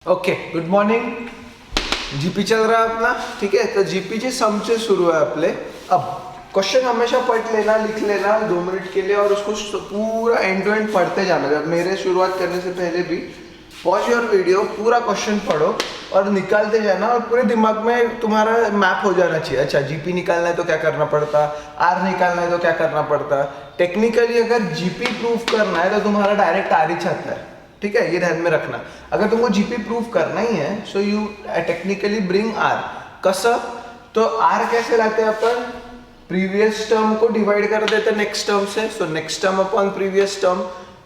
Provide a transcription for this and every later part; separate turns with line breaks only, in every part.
Okay, good morning. GP चल रहा है अपना. ठीक है, तो जीपी चे समचे सुरू है आपले. अब क्वेश्चन हमेशा पढ़ लेना, लिख लेना 2 मिनट के लिए और उसको पूरा एंड टू एंड पढ़ते जाना. जब मेरे शुरुआत करने से पहले भी पॉज योर वीडियो, पूरा क्वेश्चन पढ़ो और निकालते जाना और पूरे दिमाग में तुम्हारा मैप हो जाना चाहिए. अच्छा, जीपी निकालना है तो क्या करना पड़ता, आर निकालना है तो क्या करना पड़ता. टेक्निकली अगर जीपी प्रूव करना है तो तुम्हारा डायरेक्ट आर ही चाहता है. ठीक है, ये ध्यान में रखना. अगर तुमको जीपी प्रूव करना ही है so you technically bring are. कसं, तो आर कैसे लाते हैं अपन, प्रीवियस टर्म को डिवाइड कर देते नेक्स्ट टर्म से. So next term upon previous term.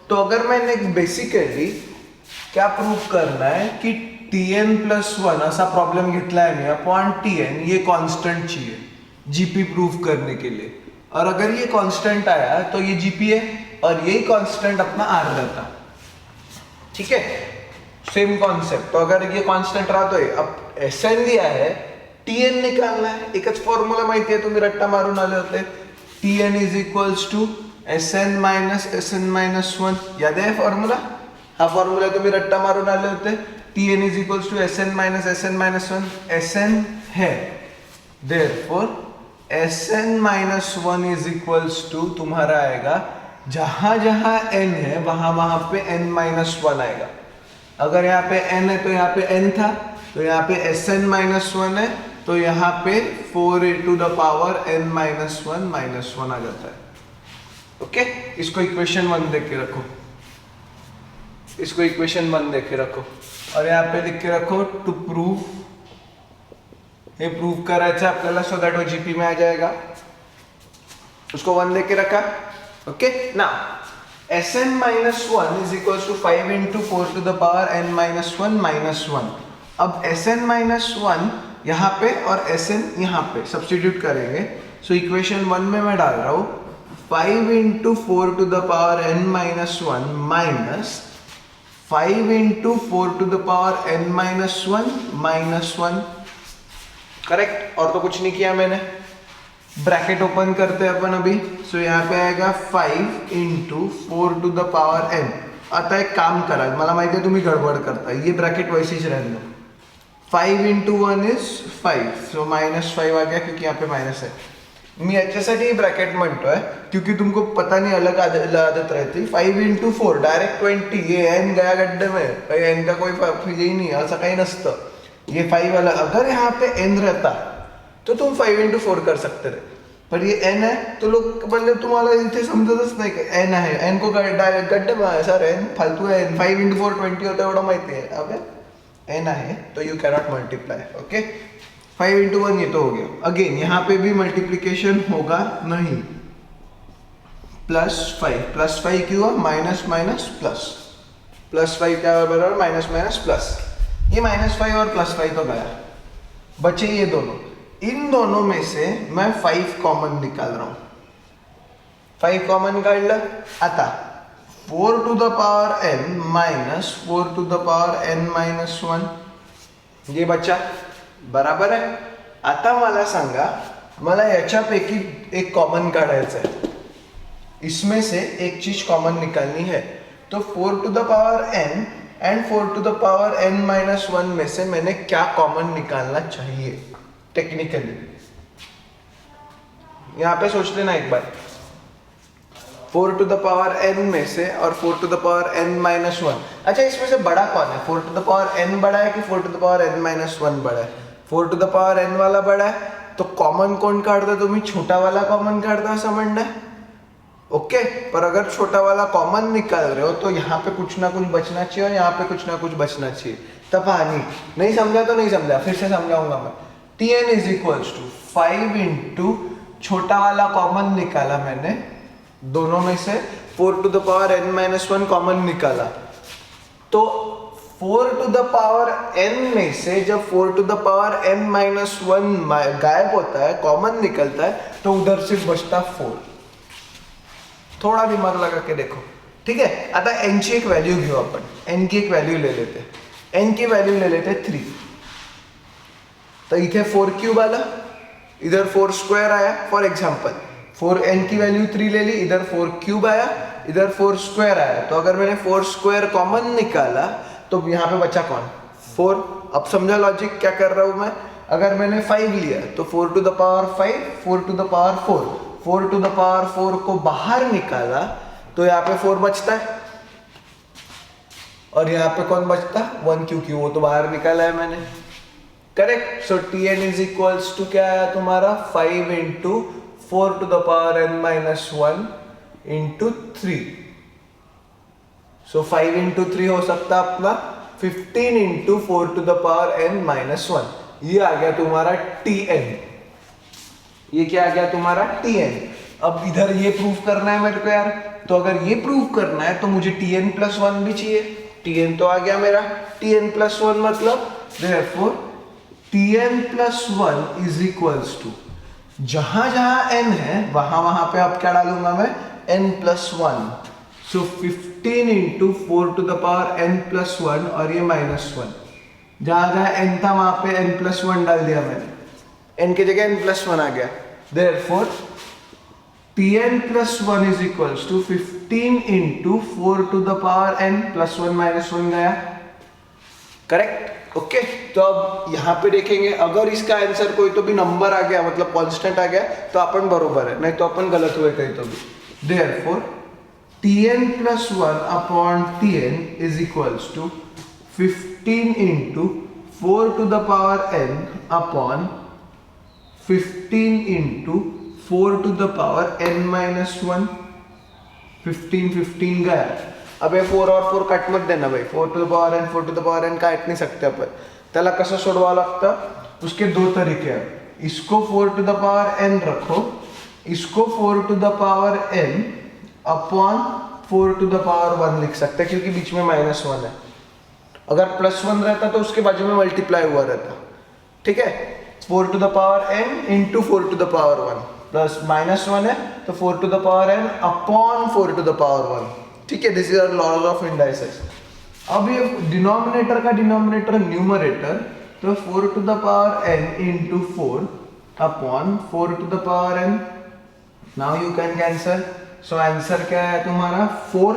तो अगर मैंने बेसिकली क्या प्रूव करना है कि tn+1 असा प्रॉब्लेम घेतला आहे मी अपॉन tn, ये कांस्टेंट चाहिए जीपी प्रूव करने के लिए. और अगर ये कांस्टेंट आया तो ये जीपी है और यही कांस्टेंट अपना आर रहता. ठीक है, सेम कॉन्सेप्ट. तो अगर ये कांस्टेंट राहतोय, अब एसएन दिया है, टीएन निकालना है. एकच फॉर्म्युला माहिती आहे, तुम्ही रट्टा मारून आले होते. TN is equals to SN minus SN minus 1. याद आहे फॉर्म्युला? हा फॉर्म्युला तुम्ही रट्टा मारून आले होते. TN is equals to SN minus SN minus 1. S N है, therefore S N minus 1 is equals to तुम्हारा आएगा, जहां जहां n है वहां वहां पे n माइनस 1 आएगा. अगर यहाँ पे n है तो यहाँ पे n था, तो यहाँ पे Sn माइनस 1 है, तो यहाँ पे 4 n माइनस 1 आ जाता है. ओके, इसको इक्वेशन 1 देख के रखो, इसको इक्वेशन 1 देख के रखो और यहाँ पे लिख के रखो टू प्रूव. हे प्रूव करायचं आपल्याला सो दॅट वो जीपी में आ जाएगा. उसको 1 देख के रखा. Okay, now Sn minus 1 is equals to 5 into 4 to the power n minus 1 minus 1. अब Sn minus 1 यहाँ पे और Sn यहाँ पे सब्स्टिट्यूट करेंगे. सो इक्वेशन 1 में मैं डाल रहा हूँ 5 into 4 to the power n minus 1 minus 5 into 4 to the power n minus 1 minus 1. Correct, और तो कुछ नहीं किया मैंने. ब्रैकेट ओपन करते हैं अपन अभी. सो यहाँ पे आएगा 5 into 4 to the power n. आता एक काम करा, मला माहिती है तुम्ही गडबड करता, ये ब्रैकेट वैसे ही रहने दो. 5 into 1 is 5, सो -5 आ गया क्योंकि यहाँ पे माइनस है. मी याच्यासाठी ब्रॅकेट म्हणतोय क्योंकि तुमको पता नहीं अलग आदत रहती. 5 into 4 डायरेक्ट 20, ये n गया गड्ढे में, n का कोई यही नहीं, ऐसा कहीं नसतं. ये 5 वाला अगर यहाँ पे n रहता तो तुम 5 into 4 कर सकते थे, पर ये n है तो लोग मतलब तुम्हाला इथे समजतच नाही की n आहे. n को गड्ढे में सर n फालतू है. 5 into 4 20 होता है, एवढं माहिती है. अब n आहे तो you cannot multiply. Okay, 5 into 1 ये तो हो गया. अगेन यहाँ पे भी मल्टीप्लीकेशन होगा नहीं. +5 क्यों हुआ, माइनस माइनस प्लस. +5 क्या बराबर माइनस माइनस प्लस. ये -5 और +5 तो गया, बचे ये दोनों. इन दोनों में से मैं 5 कॉमन निकाल रहा हूं. 5 कॉमन काढलं. आता 4 to the power n minus 4 to the power n minus 1 ये बचा, बराबर है. आता मला सांगा, मला याच्यापैकी एक कॉमन काढायचं है. इसमें से एक चीज कॉमन निकालनी है. तो 4 to the power n and 4 to the power n minus 1 में से मैंने क्या कॉमन निकालना चाहिए टेक्निकली. यहां पे सोच लेना एक बार. 4 to the power n में से और 4 to the power n minus 1. अच्छा, इसमें से बड़ा कौन है, 4 to the power n बड़ा है कि 4 to the power n minus 1 बड़ा है. 4 to the power n वाला बड़ा है, तो कॉमन कोण काढता तुम्ही, छोटा वाला कॉमन काढता असं म्हणणं है. ओके, पर अगर छोटा वाला कॉमन निकाल रहे हो तो यहाँ पे कुछ ना कुछ बचना चाहिए और यहाँ पे कुछ ना कुछ बचना चाहिए. तब नहीं समझा तो नहीं समझा, फिर से समझाऊंगा मैं. Tn is equals to 5 into छोटा वाला कॉमन निकाला मैंने दोनों में से. 4 to the power n minus 1 common निकाला, तो 4 to the power n में से जब 4 to the power n minus 1 गायब होता है, कॉमन निकलता है, तो उधर से बचता 4. थोड़ा दिमाग लगा के देखो. ठीक है, आता n ची एक वैल्यू घेऊ आपण. n की एक वैल्यू ले लेते. n की वैल्यू ले लेते 3. तो इथे 4 क्यूब आला, इधर 4 स्क्वायर आया. फॉर एग्जाम्पल 4n की वैल्यू 3 ले ली, इधर 4 क्यूब आया, इधर 4 स्क्वायर आया. तो अगर मैंने 4 स्क्वायर कॉमन निकाला तो यहाँ पे बचा कौन, 4। अब समझा लॉजिक क्या कर रहा हूं मैं? अगर मैंने 5 लिया तो 4 to the power 5, 4 to the power 4, 4 to the power 4 को बाहर निकाला तो यहाँ पे 4 बचता है, और यहाँ पे कौन बचता? 1, क्योंकि वो तो बाहर निकाला है मैंने। Correct. So Tn is equals to क्या आया तुम्हारा? 5 into 4 to the power n minus 1 into 3। So 5 into 3 हो सकता अपना 15 into 4 to the power n minus 1। ये आ गया तुम्हारा Tn। ये क्या आ गया तुम्हारा? Tn। अब इधर ये प्रूव करना है मेरे को यार, तो अगर ये प्रूव करना है तो मुझे Tn प्लस 1 भी चाहिए। Tn तो आ गया मेरा, Tn प्लस 1 मतलब therefore Tn plus 1 is equals to, जहां जहां n है वहां वहां पे अब क्या डालूंगा मैं? n plus 1। So 15 into 4 to the power n plus 1 और ये माइनस 1। जहां जहां n था वहां पे n प्लस 1 डाल दिया मैंने, n की जगह n प्लस 1 आ गया। therefore Tn plus 1 is equals to 15 into 4 to the power n plus 1 minus 1 गया। करेक्ट। ओके। तो अब यहाँ पे देखेंगे, अगर इसका आंसर कोई तो भी नंबर आ गया, मतलब कांस्टेंट आ गया, तो अपन बरोबर है, नहीं तो अपन गलत हुए कहीं तो भी। therefore Tn plus 1 upon Tn is equals to 15 into 4 to the power n upon 15 into 4 to the power n minus 1। 15 गया। अब ये 4 और 4 कट मत देना भाई, 4 to the power n 4 to the power n काट नहीं सकते अपन। त्याला कसं सोडवा लागतं? उसके दो तरीके हैं। इसको 4 टू द पावर n रखो, इसको 4 to the power n upon 4 to the power 1 लिख सकते हैं, क्योंकि बीच में माइनस 1 है। अगर प्लस 1 रहता तो उसके बाजू में मल्टीप्लाई हुआ रहता। ठीक है। 4 to the power n into 4 to the power 1 plus minus 1 है तो 4 to the power n upon 4 to the power 1। ठीक है। This is our laws of indices. अब ये डिनोमिनेटर का डिनोमिनेटर न्यूमरेटर, तो 4 to the power n into 4 upon 4 to the power n। Now you can cancel. So answer क्या है तुम्हारा? 4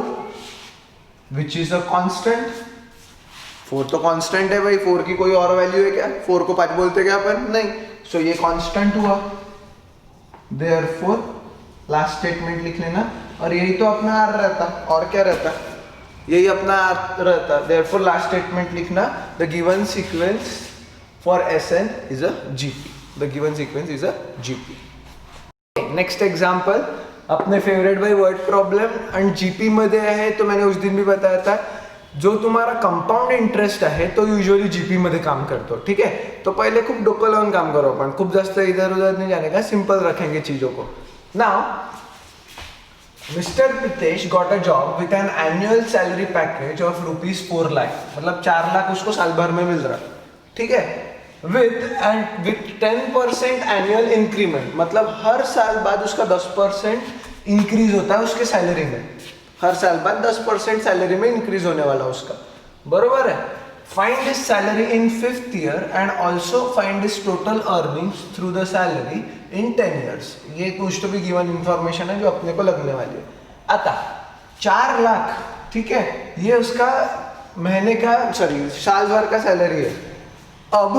which is a constant. 4 तो कांस्टेंट है भाई, 4 की कोई और वैल्यू है क्या? 4 को 5 बोलते क्या अपन? नहीं। सो ये कांस्टेंट हुआ। therefore लास्ट स्टेटमेंट लिख लेना, और यही तो अपना r रहता, और क्या रहता? यही अपना r रहता। therefore लास्ट स्टेटमेंट लिखना, the given sequence for Sn is a GP। The given sequence is a GP। Next example अपने फेवरेट भाई वर्ड प्रॉब्लेम एंड जीपी मध्ये आहे। तो मैंने उस दिन भी बताया था, जो तुम्हारा कंपाउंड इंटरेस्ट आहे तो यूजुअली जीपी मध्ये काम करतो। ठीक है। तो पहले खूप डोकं लावून काम करो, अपन खूप जास्त इधर उधर नहीं जाने का, सिंपल रखेंगे चीजों को। Now mister Pritesh got a job with an annual salary package of ₹4 lakh, मतलब 4 लाख उसको साल भर में मिल रहा। ठीक है। विथ 10% एनुअल इंक्रीमेंट, मतलब हर साल बाद उसका 10% इंक्रीज होता है उसके सैलरी में। हर साल बाद 10% सैलरी में इंक्रीज होने वाला उसका। बरोबर है। Find his salary in 5th year and also find his total earnings through the salary in 10 years. ये कुछ तो भी गिवन इंफॉर्मेशन है जो अपने को लगने वाली है। आता 4 लाख, ठीक है, ये उसका महीने का साल भर का सैलरी है। अब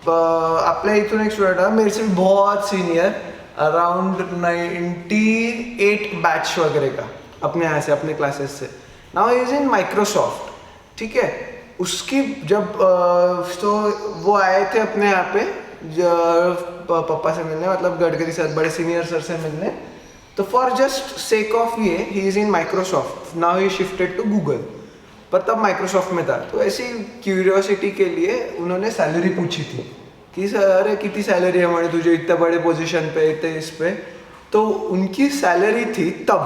आपल्या इथून एक स्टुडंट है मेरे से बहुत सीनियर, अराउंड 98 बैच वगैरह का, अपने यहाँ से अपने क्लासेस से। Now is in Microsoft. ठीक है। उसकी जब तो वो आए थे अपने यहाँ पे पापा से मिलने, मतलब गडकरी सर, बड़े सीनियर सर से मिलने। तो फॉर जस्ट सेक ऑफ ये he is in Microsoft. Now he shifted to Google, पर तब माइक्रोसॉफ्ट में था। तो ऐसी क्यूरियोसिटी के लिए उन्होंने सैलरी पूछी थी कि सर कितनी सैलरी है हमारी, तुझे इतने बड़े पोजीशन पे, इतने इस पे। तो उनकी सैलरी थी तब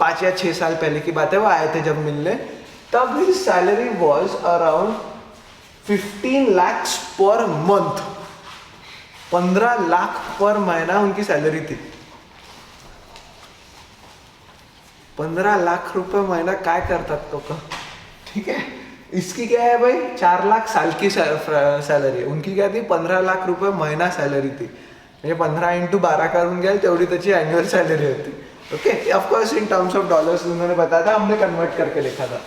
5 या 6 साल पहले की बात है, वो आए थे जब मिलने, तब his salary was around 15 lakhs per month. 15 lakh पर महीना उनकी सैलरी थी। 15 लाख रुपए महीना काय करतात तो का? ठीक है। इसकी क्या है भाई? 4 लाख साल की सैलरी है, उनकी क्या थी? 15 लाख रुपए महीना सैलरी थी। म्हणजे 15 × 12 करून घ्याल तेवढी त्याची एनुअल सैलरी होती। Okay. Of course in terms of dollars उन्होंने बताया था, हमने कन्वर्ट करके लिखा था।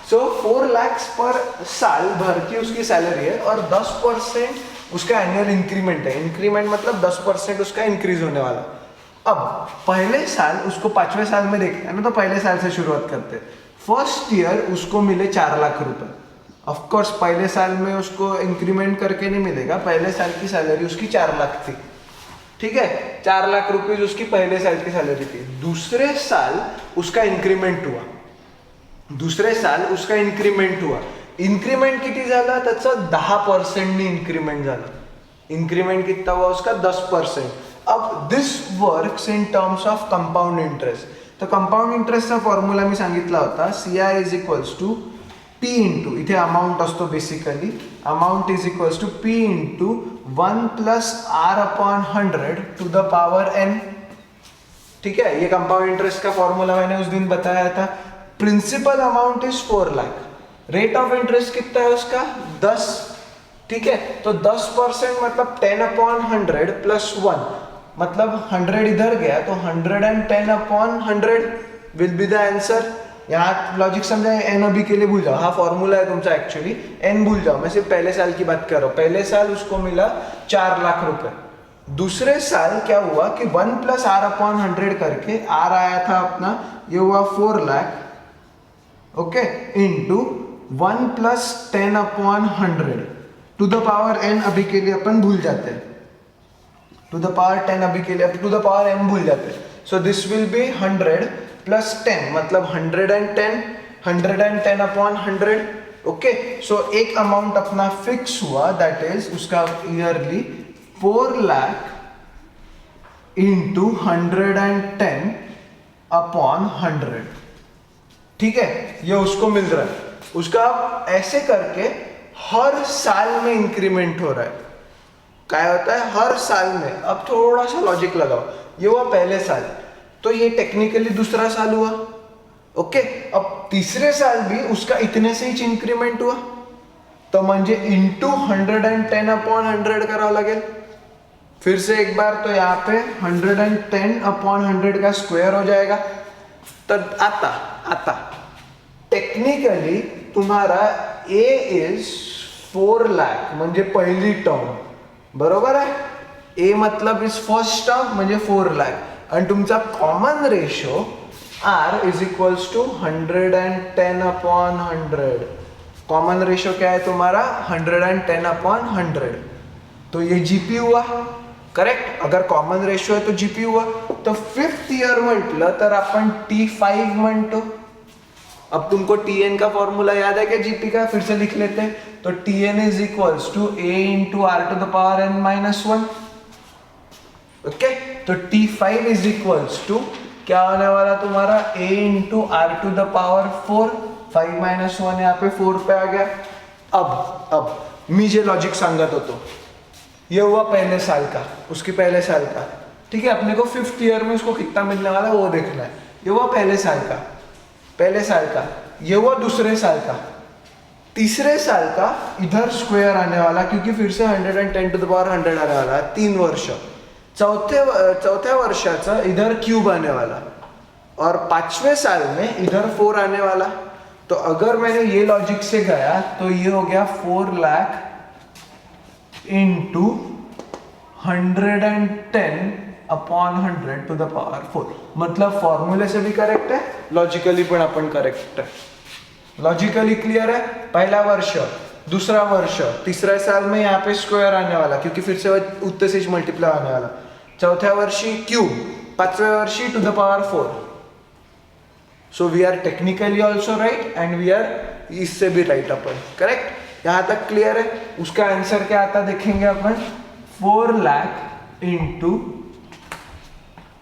सो 4 लाख पर साल भर की उसकी सैलरी है और 10% उसका एनुअल इंक्रीमेंट है। इंक्रीमेंट मतलब 10% उसका इंक्रीज होने वाला। अब पहले साल उसको 5वें साल में देखना है ना, तो पहले साल से शुरुआत करते हैं। फर्स्ट ईयर उसको मिले 4 लाख रुपए। ऑफ कोर्स पहले साल में उसको इंक्रीमेंट करके नहीं मिलेगा, पहले साल की सैलरी उसकी 4 लाख थी, ठीक है, 4 लाख रुपीज उसकी पहले साल की सैलरी थी। दूसरे साल उसका इंक्रीमेंट हुआ, दुसरे साल उसका इन्क्रीमेंट हुआ। इन्क्रीमेंट किती झाला त्याचं 10% इन्क्रीमेंट झालं। इन्क्रीमेंट कितना हुआ उसका 10%। अब this works in terms of compound interest. तर कंपाउंड इंटरेस्टचा फॉर्म्युला मी सांगितला होता, CI is equals to P into, इथे अमाउंट असतो basically, amount is equals to P into 1 plus R upon 100 to the power N। ठीक है, ये कंपाउंड इंटरेस्ट का फॉर्मूला मैंने उस दिन बताया था। Principal amount is 4 lakh, rate of interest कितना है उसका 10, ठीक है, तो 10% मतलब 10 अपॉन 100 प्लस 1, मतलब 100 इधर गया तो 110 upon 100 will be the answer. यहाँ लॉजिक समझा, एन अभी के लिए भूल जाओ, हाँ फॉर्मूला है तुमचा एक्चुअली, एन भूल जाओ, मैं सिर्फ पहले साल की बात कर रहा हूँ। पहले साल उसको मिला 4 लाख रुपए। दूसरे साल क्या हुआ कि 1 प्लस R अपॉन 100 करके R आया था अपना, ये हुआ 4 lakh, okay, into 1 plus 10 upon 100 to the power n अभी के लिए अपन भूल जाते हैं, टू द पावर 10 अभी के लिए टू द पावर m भूल जाते हैं। So this will be 100 plus 10 मतलब 110 अपॉन 100, ओके। सो एक अमाउंट अपना फिक्स हुआ, दैट इज उसका ईयरली 4 लाख इंटू 110 अपॉन 100, ठीक है, ये उसको मिल रहा है। उसका ऐसे करके हर साल में इंक्रीमेंट हो रहा है। क्या होता है हर साल में। अब थोड़ा सा लॉजिक लगाओ, ये हुआ पहले साल, तो ये टेक्निकली दूसरा साल हुआ, ओके। अब तीसरे साल भी उसका इतने से ही इंक्रीमेंट हुआ, तो म्हणजे इंटू 110 अपॉन 100 करावं लागेल। फिर से एक बार, तो यहाँ पे 110 अपॉन 100 का स्क्वायर हो जाएगा। तर आता टेक्निकली तुम्हारा ए इज 4 लाख म्हणजे पहिली टर्म, बरोबर आहे। ए मतलब इज फर्स्ट टर्म म्हणजे 4 लाख, आणि तुमचा common ratio R is equals to 110 upon 100। Common ratio क्या है तुम्हारा 110 अपॉन 100, तो ये जीपी हुआ, करेक्ट। अगर कॉमन रेशो है तो जीपी हुआ। तो 5th ईयर म्हटलं तर आपण T5 म्हणतो। अब तुमको TN का फॉर्मूला याद है क्या जीपी का, फिर से लिख लेते हैं। तो TN is equals to A into R to the power n minus 1, okay. तो T5 इज इक्वल्स टू क्या होने वाला तुम्हारा A into R to the power 4, 5 minus 1 यहाँ पे 4 पे आ गया। अब मी जे लॉजिक सांगत होतो, ये हुआ पहले साल का, उसकी पहले साल का, ठीक है। अपने को 5th ईयर में उसको कितना मिलने वाला है वो देखना है। ये हुआ पहले साल का, ये हुआ दूसरे साल का, तीसरे साल का इधर स्क्वायर आने वाला, क्योंकि फिर से 110 टू द पावर 100 आने वाला है, 3 वर्ष। चौथ्या वर्षाचा इधर क्यूब आने वाला, और 5वें साल में इधर 4 आने वाला। तो अगर मैंने ये लॉजिक से गया तो ये हो गया 4 lakh into 110 upon 100 to the power 4, मतलब फॉर्मूले से भी करेक्ट है, लॉजिकली पण अपन करेक्ट है। लॉजिकली क्लियर है। पहला वर्ष, दूसरा वर्ष, तीसरा साल में यहाँ पे स्क्वायर आने वाला, क्योंकि फिर से उत्तर से मल्टीप्लाई आने वाला। चौथ्या वर्षी क्यूब, 5वें वर्षी to the power 4। So we are technically also right and we are इससे भी राइट अपन, करेक्ट। यहाँ तक क्लियर है। उसका आंसर क्या आता देखेंगे अपन, 4 लाख इंटू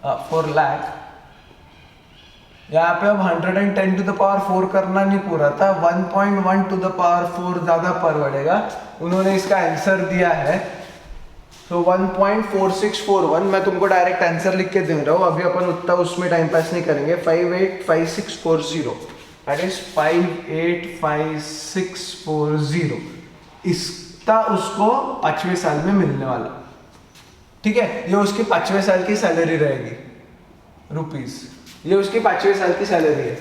4 लाख, यहाँ पे अब 110 टू द पावर 4 करना नहीं पूरा था, 1.1 टू द पावर 4 ज्यादा परवड़ेगा। उन्होंने इसका आंसर दिया है, तो 1.4641। मैं तुमको डायरेक्ट आंसर लिख के दे रहा हूँ, अभी अपन उतना उसमें टाइम पास नहीं करेंगे। 585640, दैट इज 585640, इसका उसको 5वें साल में मिलने वाला, ठीक है। ये उसकी 5वें साल की सैलरी रहेगी रुपीस, ये उसकी 5वें साल की सैलरी है।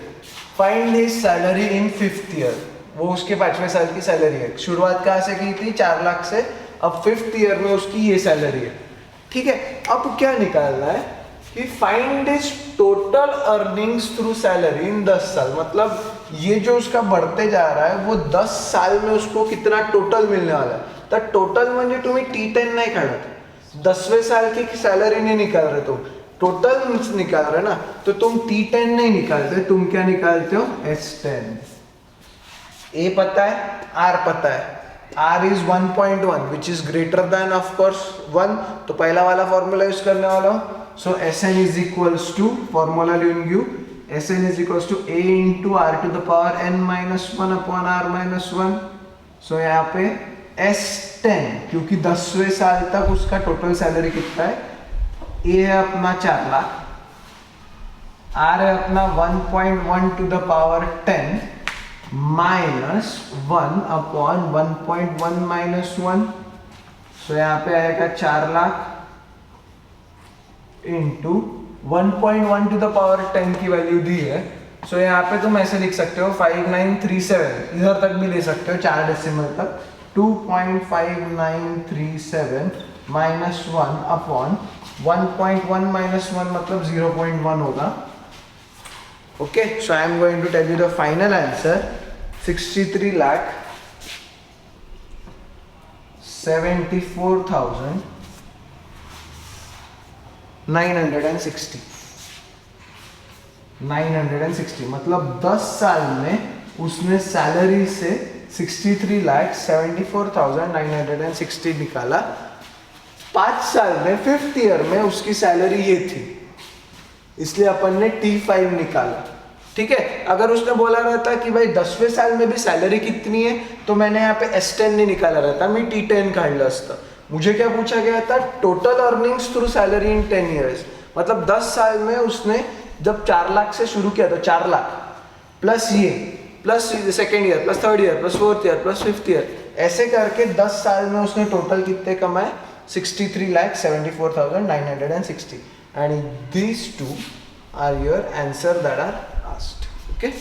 Find his salary in 5th year, वो उसके 5वें साल की सैलरी है। शुरुआत कहाँ से की थी? 4 लाख से। अब 5th ईयर में उसकी ये सैलरी है, ठीक है। अब क्या निकालना है कि find his total earnings through salary in 10 साल, मतलब ये जो उसका बढ़ते जा रहा है वो 10 साल में उसको कितना टोटल मिलने वाला है। तो टोटल म्हणजे तुम्ही T10 नाही काढत, 10वें साल की सैलरी नहीं निकाल रहे, तुम टोटल निकाल रहे ना, तो तुम T10 नहीं निकालते, तुम क्या निकालते हो? S10। A पता है, R पता है, R is 1.1 which is greater than of course 1, तो पहला वाला फॉर्मूला यूज करने वाला हूँ। So Sn is equals to, formula लिखूंगी, Sn is equals to A into R to the power n-1 upon R-1। सो यहाँ पे S10, क्योंकि 10वें साल तक उसका टोटल सैलरी कितना है? A है अपना 4 लाख, R है अपना 1.1 to the power 10 minus 1 upon 1.1 minus 1। So यहाँ पे आएगा 4 lakh into 1.1 to the power 10 की वैल्यू दी है। सो यहाँ पे तुम ऐसे लिख सकते हो 5937, इधर तक भी ले सकते हो 4 डेसिमल तक, 2.5937 माइनस 1 अपॉन 1.1 माइनस 1 मतलब 0.1 होगा। Okay, so I am going to tell you the final answer, 63,74,960 मतलब 10 साल में उसने सैलरी से 63,74,960 निकाला। 5 साल में 5th ईयर में उसकी सैलरी ये थी, इसलिए अपन ने T5 निकाला, ठीक है। अगर उसने बोला रहता कि भाई 10वें साल में भी सैलरी कितनी है, तो मैंने यहाँ पे S10 नहीं निकाला रहता, मैं T10 काढलं असतं। मुझे क्या पूछा गया था? Total earnings through salary in 10 years, मतलब 10 साल में उसने जब 4 लाख से शुरू किया तो 4 लाख प्लस ये, plus second year, plus 3rd year, plus 4th year, plus 5th year, ऐसे करके 10 साल में उसने टोटल कितने कमाए? 63,74,960। And these two are your answer that are asked. Okay.